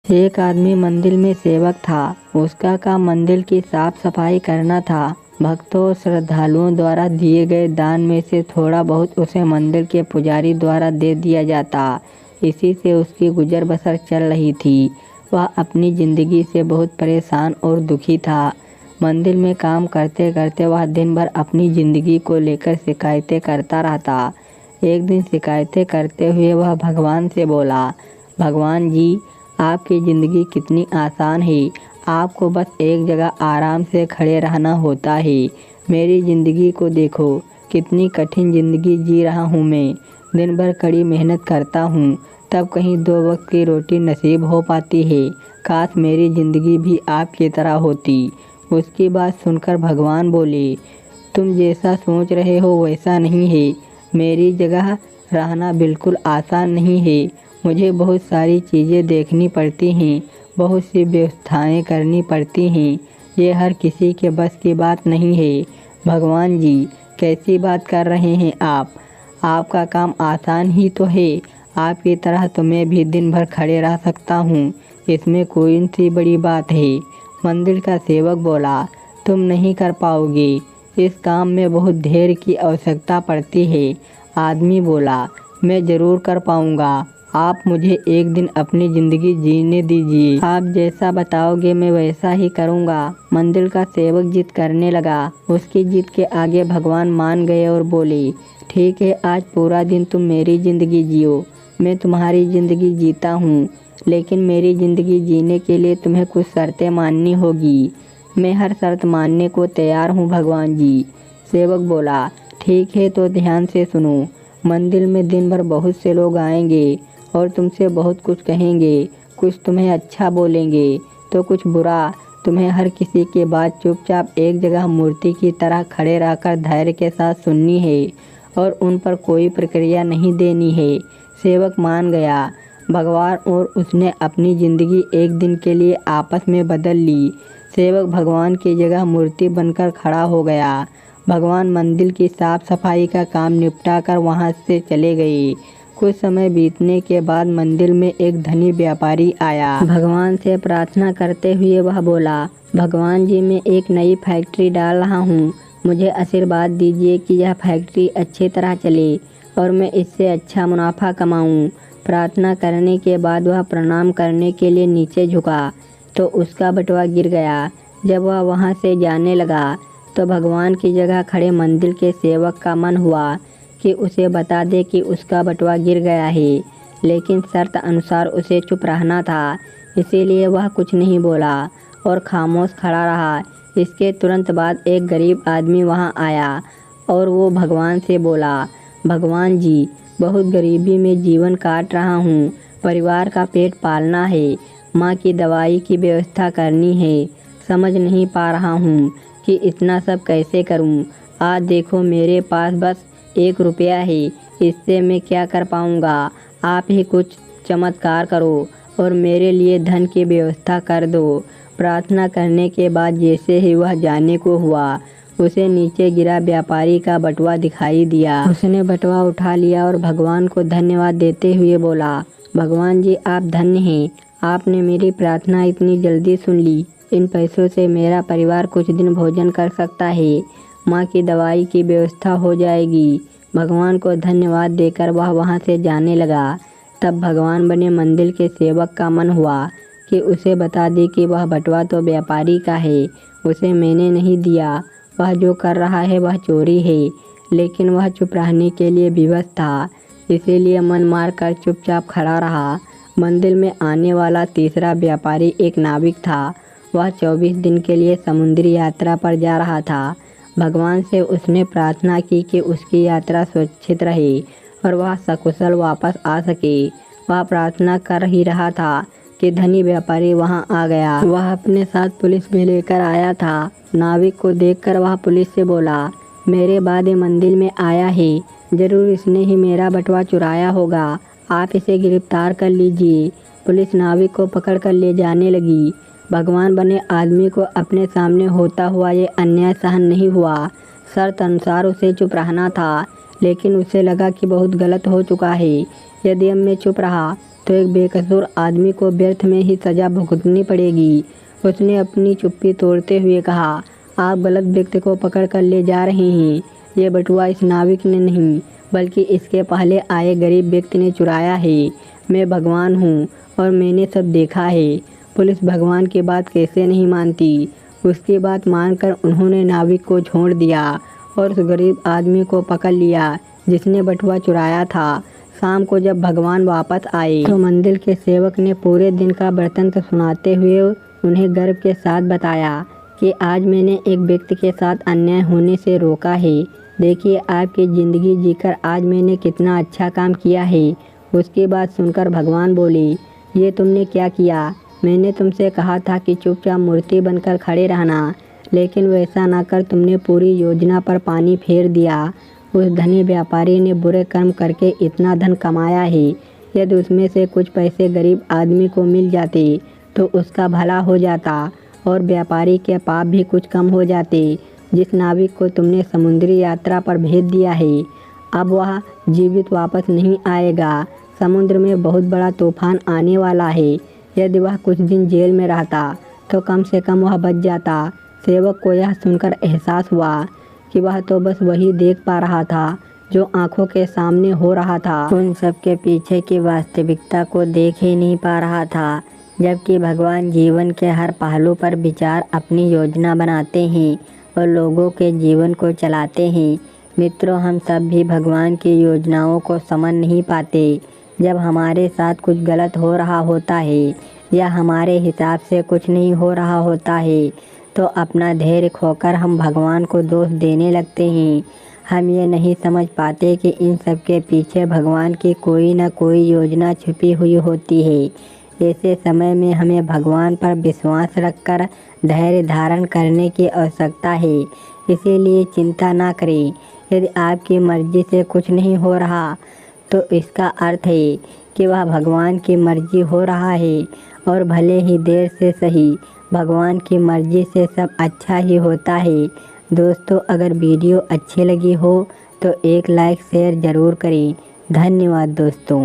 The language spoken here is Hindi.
एक आदमी मंदिर में सेवक था। उसका काम मंदिर की साफ सफाई करना था। भक्तों और श्रद्धालुओं द्वारा दिए गए दान में से थोड़ा बहुत उसे मंदिर के पुजारी द्वारा दे दिया जाता। इसी से उसकी गुजर बसर चल रही थी। वह अपनी जिंदगी से बहुत परेशान और दुखी था। मंदिर में काम करते करते वह दिन भर अपनी जिंदगी को लेकर शिकायतें करता रहता। एक दिन शिकायतें करते हुए वह भगवान से बोला, भगवान जी, आपकी ज़िंदगी कितनी आसान है। आपको बस एक जगह आराम से खड़े रहना होता है। मेरी ज़िंदगी को देखो, कितनी कठिन ज़िंदगी जी रहा हूँ मैं। दिन भर कड़ी मेहनत करता हूँ, तब कहीं 2 वक्त की रोटी नसीब हो पाती है। काश मेरी ज़िंदगी भी आपकी तरह होती। उसकी बात सुनकर भगवान बोले, तुम जैसा सोच रहे हो वैसा नहीं है। मेरी जगह रहना बिल्कुल आसान नहीं है। मुझे बहुत सारी चीज़ें देखनी पड़ती हैं, बहुत सी व्यवस्थाएं करनी पड़ती हैं। ये हर किसी के बस की बात नहीं है। भगवान जी, कैसी बात कर रहे हैं आप? आपका काम आसान ही तो है। आपकी तरह तो मैं भी दिन भर खड़े रह सकता हूँ। इसमें कोई सी बड़ी बात है? मंदिर का सेवक बोला, तुम नहीं कर पाओगे। इस काम में बहुत धैर्य की आवश्यकता पड़ती है। आदमी बोला, मैं ज़रूर कर पाऊँगा। आप मुझे एक दिन अपनी ज़िंदगी जीने दीजिए। आप जैसा बताओगे मैं वैसा ही करूँगा। मंदिर का सेवक जिद करने लगा। उसकी जिद के आगे भगवान मान गए और बोले, ठीक है, आज पूरा दिन तुम मेरी ज़िंदगी जियो। मैं तुम्हारी ज़िंदगी जीता हूँ, लेकिन मेरी ज़िंदगी जीने के लिए तुम्हें कुछ शर्तें माननी होगी। मैं हर शर्त मानने को तैयार हूँ भगवान जी। सेवक बोला, ठीक है, तो ध्यान से सुनो। मंदिर में दिन भर बहुत से लोग आएंगे और तुमसे बहुत कुछ कहेंगे। कुछ तुम्हें अच्छा बोलेंगे तो कुछ बुरा। तुम्हें हर किसी की बात चुपचाप एक जगह मूर्ति की तरह खड़े रहकर धैर्य के साथ सुननी है और उन पर कोई प्रक्रिया नहीं देनी है। सेवक मान गया। भगवान और उसने अपनी ज़िंदगी एक दिन के लिए आपस में बदल ली। सेवक भगवान की जगह मूर्ति बनकर खड़ा हो गया। भगवान मंदिर की साफ सफाई का काम निपटा कर वहाँ से चले गए। कुछ समय बीतने के बाद मंदिर में एक धनी व्यापारी आया। भगवान से प्रार्थना करते हुए वह बोला, भगवान जी, मैं एक नई फैक्ट्री डाल रहा हूँ। मुझे आशीर्वाद दीजिए कि यह फैक्ट्री अच्छी तरह चले और मैं इससे अच्छा मुनाफा कमाऊँ। प्रार्थना करने के बाद वह प्रणाम करने के लिए नीचे झुका तो उसका बटुआ गिर गया। जब वह वहाँ से जाने लगा तो भगवान की जगह खड़े मंदिर के सेवक का मन हुआ कि उसे बता दे कि उसका बटुआ गिर गया है, लेकिन शर्त अनुसार उसे चुप रहना था। इसीलिए वह कुछ नहीं बोला और खामोश खड़ा रहा। इसके तुरंत बाद एक गरीब आदमी वहाँ आया और वो भगवान से बोला, भगवान जी, बहुत गरीबी में जीवन काट रहा हूँ। परिवार का पेट पालना है, माँ की दवाई की व्यवस्था करनी है। समझ नहीं पा रहा हूँ कि इतना सब कैसे करूँ। आज देखो, मेरे पास बस 1 रुपया है। इससे मैं क्या कर पाऊँगा? आप ही कुछ चमत्कार करो और मेरे लिए धन की व्यवस्था कर दो। प्रार्थना करने के बाद जैसे ही वह जाने को हुआ, उसे नीचे गिरा व्यापारी का बटुआ दिखाई दिया। उसने बटुआ उठा लिया और भगवान को धन्यवाद देते हुए बोला, भगवान जी, आप धन्य हैं। आपने मेरी प्रार्थना इतनी जल्दी सुन ली। इन पैसों से मेरा परिवार कुछ दिन भोजन कर सकता है। माँ की दवाई की व्यवस्था हो जाएगी। भगवान को धन्यवाद देकर वह वहाँ से जाने लगा। तब भगवान बने मंदिर के सेवक का मन हुआ कि उसे बता दे कि वह बटुआ तो व्यापारी का है, उसे मैंने नहीं दिया। वह जो कर रहा है वह चोरी है। लेकिन वह चुप रहने के लिए विवश था, इसीलिए मन मार कर चुपचाप खड़ा रहा। मंदिर में आने वाला तीसरा व्यापारी एक नाविक था। वह 24 दिन के लिए समुद्री यात्रा पर जा रहा था। भगवान से उसने प्रार्थना की कि उसकी यात्रा सुरक्षित रहे और वह सकुशल वापस आ सके। वह प्रार्थना कर ही रहा था कि धनी व्यापारी वहां आ गया। वह अपने साथ पुलिस भी लेकर आया था। नाविक को देखकर वह पुलिस से बोला, मेरे बाद ये मंदिर में आया है, जरूर इसने ही मेरा बटुआ चुराया होगा। आप इसे गिरफ्तार कर लीजिए। पुलिस नाविक को पकड़ कर ले जाने लगी। भगवान बने आदमी को अपने सामने होता हुआ ये अन्याय सहन नहीं हुआ। शर्त अनुसार उसे चुप रहना था, लेकिन उसे लगा कि बहुत गलत हो चुका है। यदि अब मैं चुप रहा तो एक बेकसूर आदमी को व्यर्थ में ही सज़ा भुगतनी पड़ेगी। उसने अपनी चुप्पी तोड़ते हुए कहा, आप गलत व्यक्ति को पकड़ कर ले जा रहे हैं। ये बटुआ इस नाविक ने नहीं बल्कि इसके पहले आए गरीब व्यक्ति ने चुराया है। मैं भगवान हूँ और मैंने सब देखा है। पुलिस भगवान की बात कैसे नहीं मानती। उसकी बात मानकर उन्होंने नाविक को छोड़ दिया और उस गरीब आदमी को पकड़ लिया जिसने बटुआ चुराया था। शाम को जब भगवान वापस आए तो मंदिर के सेवक ने पूरे दिन का वृत्तांत सुनाते हुए उन्हें गर्व के साथ बताया कि आज मैंने एक व्यक्ति के साथ अन्याय होने से रोका है। देखिए आपकी ज़िंदगी जीकर आज मैंने कितना अच्छा काम किया है। उसकी बात सुनकर भगवान बोले, ये तुमने क्या किया? मैंने तुमसे कहा था कि चुपचाप मूर्ति बनकर खड़े रहना, लेकिन वैसा ना कर तुमने पूरी योजना पर पानी फेर दिया। उस धनी व्यापारी ने बुरे कर्म करके इतना धन कमाया है। यदि उसमें से कुछ पैसे गरीब आदमी को मिल जाते तो उसका भला हो जाता और व्यापारी के पाप भी कुछ कम हो जाते। जिस नाविक को तुमने समुद्री यात्रा पर भेज दिया है, अब वह जीवित वापस नहीं आएगा। समुद्र में बहुत बड़ा तूफान आने वाला है। यदि वह कुछ दिन जेल में रहता तो कम से कम वह बच जाता। सेवक को यह सुनकर एहसास हुआ कि वह तो बस वही देख पा रहा था जो आंखों के सामने हो रहा था। उन सब के पीछे की वास्तविकता को देख ही नहीं पा रहा था। जबकि भगवान जीवन के हर पहलू पर विचार अपनी योजना बनाते हैं और लोगों के जीवन को चलाते हैं। मित्रों, हम सब भी भगवान की योजनाओं को समझ नहीं पाते। जब हमारे साथ कुछ गलत हो रहा होता है या हमारे हिसाब से कुछ नहीं हो रहा होता है तो अपना धैर्य खोकर हम भगवान को दोष देने लगते हैं। हम ये नहीं समझ पाते कि इन सब के पीछे भगवान की कोई न कोई योजना छुपी हुई होती है। ऐसे समय में हमें भगवान पर विश्वास रखकर धैर्य धारण करने की आवश्यकता है। इसीलिए चिंता ना करें। यदि आपकी मर्जी से कुछ नहीं हो रहा तो इसका अर्थ है कि वह भगवान की मर्जी हो रहा है और भले ही देर से सही भगवान की मर्जी से सब अच्छा ही होता है। दोस्तों, अगर वीडियो अच्छी लगी हो तो एक लाइक शेयर ज़रूर करें। धन्यवाद दोस्तों।